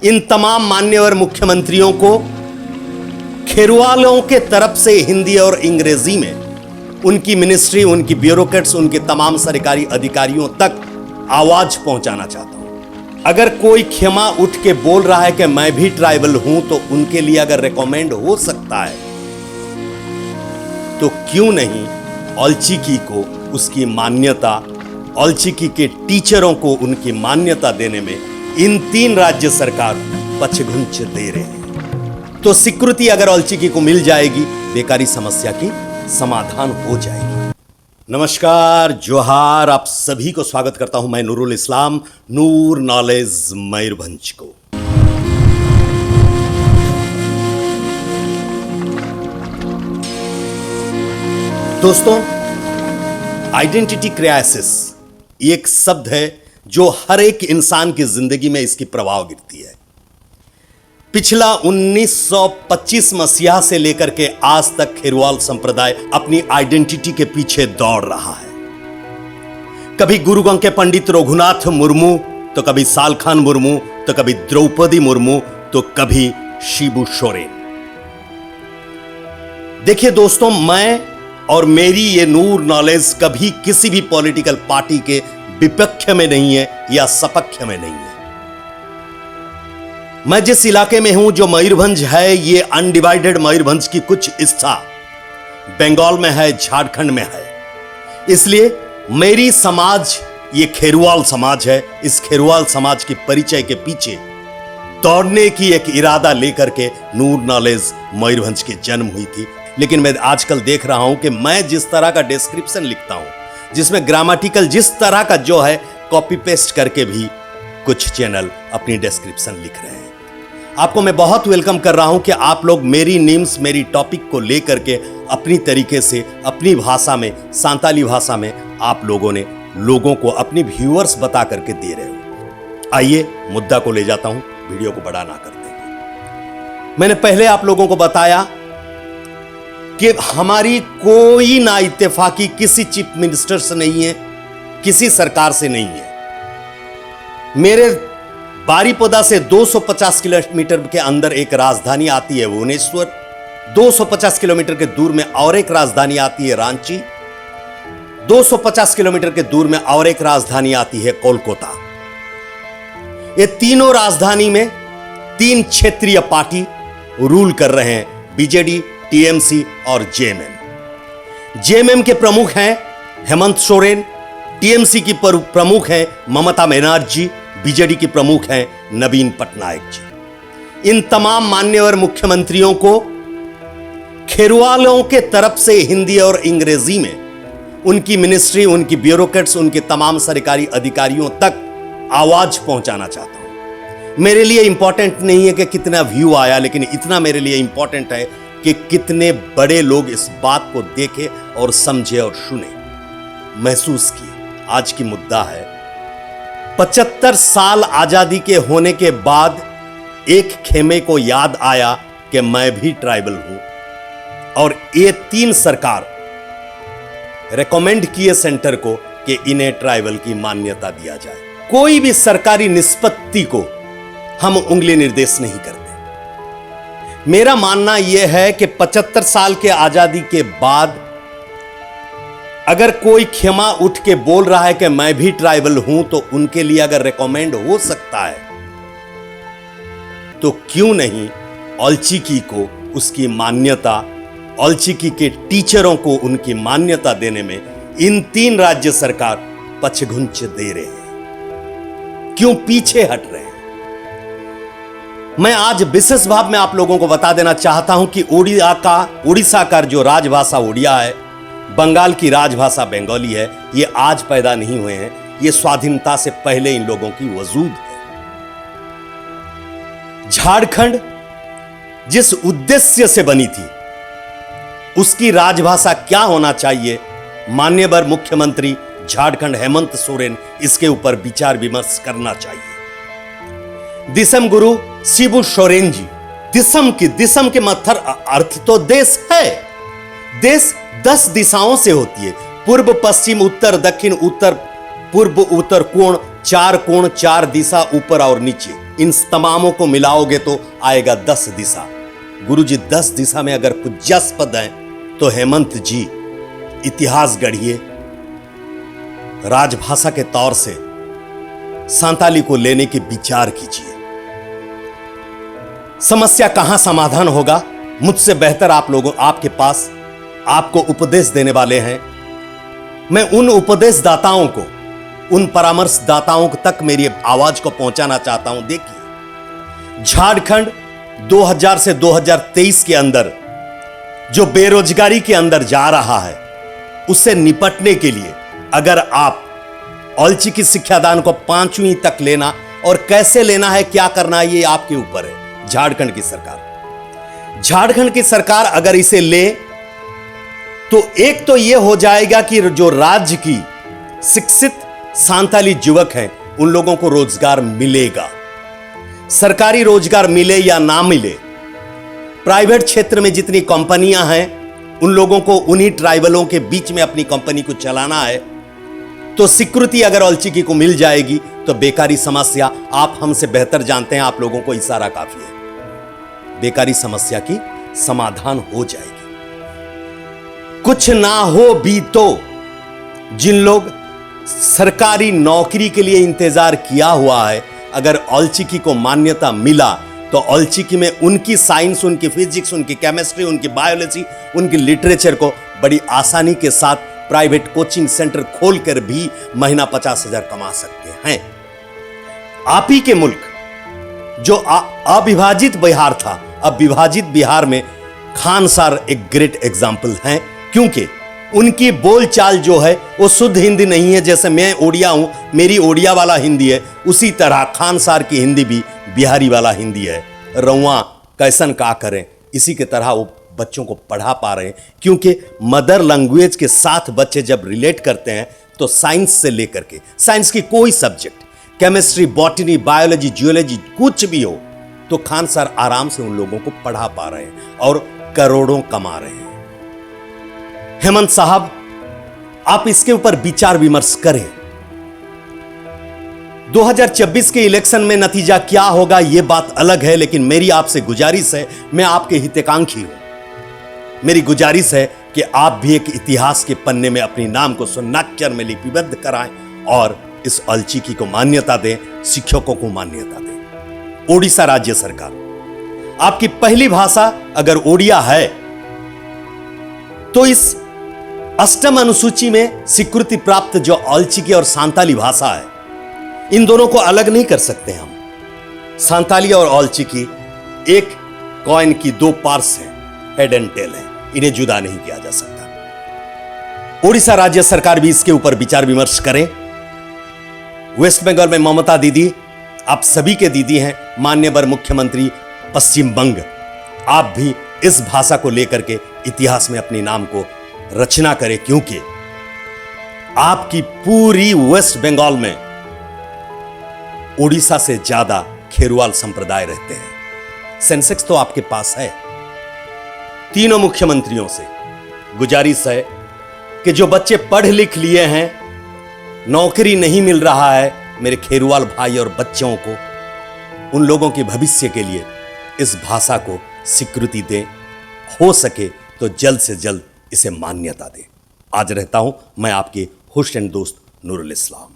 इन तमाम मान्यवर मुख्यमंत्रियों को खेरवालों के तरफ से हिंदी और अंग्रेजी में उनकी मिनिस्ट्री, उनकी ब्यूरोक्रेट्स, उनके तमाम सरकारी अधिकारियों तक आवाज पहुंचाना चाहता हूं। अगर कोई खेमा उठ के बोल रहा है कि मैं भी ट्राइबल हूं, तो उनके लिए अगर रिकमेंड हो सकता है तो क्यों नहीं औलचिकी को उसकी मान्यता, औलचिकी के टीचरों को उनकी मान्यता देने में इन 3 राज्य सरकार पछघुंच दे रहे हैं। तो स्वीकृति अगर औलचिकी को मिल जाएगी, बेकारी समस्या की समाधान हो जाएगी। नमस्कार, जोहार, आप सभी को स्वागत करता हूं मैं नूरुल इस्लाम, नूर नॉलेज मयूरभंज को। दोस्तों, आइडेंटिटी क्राइसिस एक शब्द है जो हर एक इंसान की जिंदगी में इसकी प्रभाव गिरती है। पिछला 1925 मसीहा से लेकर के आज तक खेरवाल संप्रदाय अपनी आइडेंटिटी के पीछे दौड़ रहा है। कभी गुरुगंग के पंडित रघुनाथ मुर्मू, तो कभी सालखान मुर्मू, तो कभी द्रौपदी मुर्मू, तो कभी शिबू सोरेन। देखिए दोस्तों, मैं और मेरी ये नूर नॉलेज कभी किसी भी पॉलिटिकल पार्टी के विपक्ष में नहीं है या सपक्ष में नहीं है। मैं जिस इलाके में हूं, जो मयूरभंज है, ये अनडिवाइडेड मयूरभंज की कुछ हिस्सा बंगाल में है, झारखंड में है। इसलिए मेरी समाज ये खेरवाल समाज है। इस खेरवाल समाज के परिचय के पीछे दौड़ने की एक इरादा लेकर के नूर नॉलेज मयूरभंज की जन्म हुई थी। लेकिन मैं आजकल देख रहा हूं कि मैं जिस तरह का डिस्क्रिप्शन लिखता हूं, जिसमें ग्रामेटिकल जिस तरह का जो है कॉपी पेस्ट करके भी कुछ चैनल अपनी डिस्क्रिप्शन लिख रहे हैं। आपको मैं बहुत वेलकम कर रहा हूं कि आप लोग मेरी नीम्स, मेरी टॉपिक को लेकर के अपनी तरीके से, अपनी भाषा में, सांताली भाषा में आप लोगों ने लोगों को, अपनी व्यूअर्स बता करके दे रहे हो। आइए मुद्दा को ले जाता हूं, वीडियो को बड़ा ना करते हुए। मैंने पहले आप लोगों को बताया कि हमारी कोई ना इत्तेफाकी किसी चीफ मिनिस्टर से नहीं है, किसी सरकार से नहीं है। मेरे बारीपदा से 250 किलोमीटर के अंदर एक राजधानी आती है भुवनेश्वर, 250 किलोमीटर के दूर में और एक राजधानी आती है रांची, 250 किलोमीटर के दूर में और एक राजधानी आती है कोलकाता। ये तीनों राजधानी में 3 क्षेत्रीय पार्टी रूल कर रहे हैं, बीजेडी, टीएमसी और जेएमएम। जेएमएम के प्रमुख हैं हेमंत सोरेन, टीएमसी की प्रमुख हैं ममता बनर्जी, बीजेडी की प्रमुख हैं नवीन पटनायक जी। इन तमाम मान्यवर मुख्यमंत्रियों को खेरवालों के तरफ से हिंदी और अंग्रेजी में उनकी मिनिस्ट्री, उनकी ब्यूरोक्रेट्स, उनके तमाम सरकारी अधिकारियों तक आवाज पहुंचाना चाहता हूं। मेरे लिए इंपॉर्टेंट नहीं है कि कितना व्यू आया, लेकिन इतना मेरे लिए इंपॉर्टेंट है कि कितने बड़े लोग इस बात को देखे और समझे और सुने, महसूस किए। आज की मुद्दा है 75 साल आजादी के होने के बाद एक खेमे को याद आया कि मैं भी ट्राइबल हूं, और ये 3 सरकार रेकमेंड किए सेंटर को कि इन्हें ट्राइबल की मान्यता दिया जाए। कोई भी सरकारी निष्पत्ति को हम उंगली निर्देश नहीं करते। मेरा मानना यह है कि 75 साल के आजादी के बाद अगर कोई खेमा उठ के बोल रहा है कि मैं भी ट्राइबल हूं, तो उनके लिए अगर रिकमेंड हो सकता है तो क्यों नहीं औलचिकी को उसकी मान्यता, औलचिकी के टीचरों को उनकी मान्यता देने में इन 3 राज्य सरकार पछघुंच दे रहे हैं, क्यों पीछे हट रहे हैं। मैं आज विशेष भाव में आप लोगों को बता देना चाहता हूं कि उड़ीसा का जो राजभाषा उड़िया है, बंगाल की राजभाषा बंगाली है, ये आज पैदा नहीं हुए हैं, ये स्वाधीनता से पहले इन लोगों की वजूद है। झारखंड जिस उद्देश्य से बनी थी, उसकी राजभाषा क्या होना चाहिए, माननीय मुख्यमंत्री झारखंड हेमंत सोरेन इसके ऊपर विचार विमर्श करना चाहिए। दिसम गुरु शिबू सोरेन जी, दिसम के मत्थर अर्थ तो देश है। देश 10 दिशाओं से होती है, पूर्व, पश्चिम, उत्तर, दक्षिण, उत्तर, पूर्व, उत्तर, कोण, 4 कोण, 4 दिशा, ऊपर और नीचे। इन तमामों को मिलाओगे तो आएगा 10 दिशा। गुरुजी 10 दिशा में अगर पूज्यास्पद हैं तो हेमंत जी इतिहास गढ़िए, राजभाषा के तौर से सांताली को लेने की विचार कीजिए। समस्या कहां समाधान होगा, मुझसे बेहतर आप लोगों आपके पास आपको उपदेश देने वाले हैं। मैं उन उपदेशदाताओं को, उन परामर्शदाताओं तक मेरी आवाज को पहुंचाना चाहता हूं। देखिए, झारखंड 2000 से 2023 के अंदर जो बेरोजगारी के अंदर जा रहा है, उससे निपटने के लिए अगर आप औलचिकी शिक्षादान को 5वीं तक लेना और कैसे लेना है, क्या करना है, ये आपके ऊपर है। झारखंड की सरकार अगर इसे ले तो एक तो यह हो जाएगा कि जो राज्य की शिक्षित सांताली युवक हैं उन लोगों को रोजगार मिलेगा। सरकारी रोजगार मिले या ना मिले, प्राइवेट क्षेत्र में जितनी कंपनियां हैं उन लोगों को उन्हीं ट्राइबलों के बीच में अपनी कंपनी को चलाना है। तो स्वीकृति अगर औलचिकी को मिल जाएगी तो बेकारी समस्या, आप हमसे बेहतर जानते हैं, आप लोगों को इशारा काफी है, बेकारी समस्या की समाधान हो जाएगी। कुछ ना हो भी तो जिन लोग सरकारी नौकरी के लिए इंतजार किया हुआ है, अगर औलचिकी को मान्यता मिला तो औलचिकी में उनकी साइंस, उनकी फिजिक्स, उनकी केमिस्ट्री, उनकी बायोलॉजी, उनकी लिटरेचर को बड़ी आसानी के साथ प्राइवेट कोचिंग सेंटर खोलकर भी महीना 50,000 कमा सकते हैं। आप ही के मुल्क जो अविभाजित बिहार था, अब विभाजित बिहार में खान सर एक ग्रेट एग्जाम्पल हैं, क्योंकि उनकी बोलचाल जो है वो शुद्ध हिंदी नहीं है। जैसे मैं ओडिया हूं, मेरी ओडिया वाला हिंदी है, उसी तरह खान सर की हिंदी भी बिहारी वाला हिंदी है। रउआ कैसन का करें, इसी के तरह वो बच्चों को पढ़ा पा रहे हैं, क्योंकि मदर लैंग्वेज के साथ बच्चे जब रिलेट करते हैं तो साइंस से लेकर के, साइंस की कोई subject, chemistry, botany, biology, geology, कुछ भी हो, तो खान सर आराम से उन लोगों को पढ़ा पा रहे हैं और करोड़ों कमा रहे हैं। हेमंत साहब, आप इसके ऊपर विचार विमर्श करें। 2024 के इलेक्शन में नतीजा क्या होगा यह बात अलग है, लेकिन मेरी आपसे गुजारिश है, मैं आपके हितकांक्षी हूं, मेरी गुजारिश है कि आप भी एक इतिहास के पन्ने में अपने नाम को स्वनाक्षर में लिपिबद्ध कराएं और इस औलचिकी को मान्यता दें, शिक्षकों को मान्यता दें। ओडिशा राज्य सरकार, आपकी पहली भाषा अगर ओडिया है तो इस 8वीं अनुसूची में स्वीकृति प्राप्त जो औलचिकी और सांताली भाषा है, इन दोनों को अलग नहीं कर सकते हम। सांताली और औलचिकी एक कॉइन की 2 पार्ट्स हैं, हेड एंड टेल है, इन्हें जुदा नहीं किया जा सकता। ओडिशा राज्य सरकार भी इसके ऊपर विचार विमर्श करे। वेस्ट बंगाल में ममता दीदी, आप सभी के दीदी हैं, माननीय मुख्यमंत्री पश्चिम बंग, आप भी इस भाषा को लेकर के इतिहास में अपने नाम को रचना करें, क्योंकि आपकी पूरी वेस्ट बंगाल में ओडिशा से ज्यादा खेरवाल संप्रदाय रहते हैं। सेंसेक्स तो आपके पास है। तीनों मुख्यमंत्रियों से गुजारिश है कि जो बच्चे पढ़ लिख लिए हैं, नौकरी नहीं मिल रहा है, मेरे खेरवाल भाई और बच्चों को, उन लोगों के भविष्य के लिए इस भाषा को स्वीकृति दें, हो सके तो जल्द से जल्द इसे मान्यता दें। आज रहता हूं मैं आपके होस्ट एंड दोस्त नूरुल इस्लाम।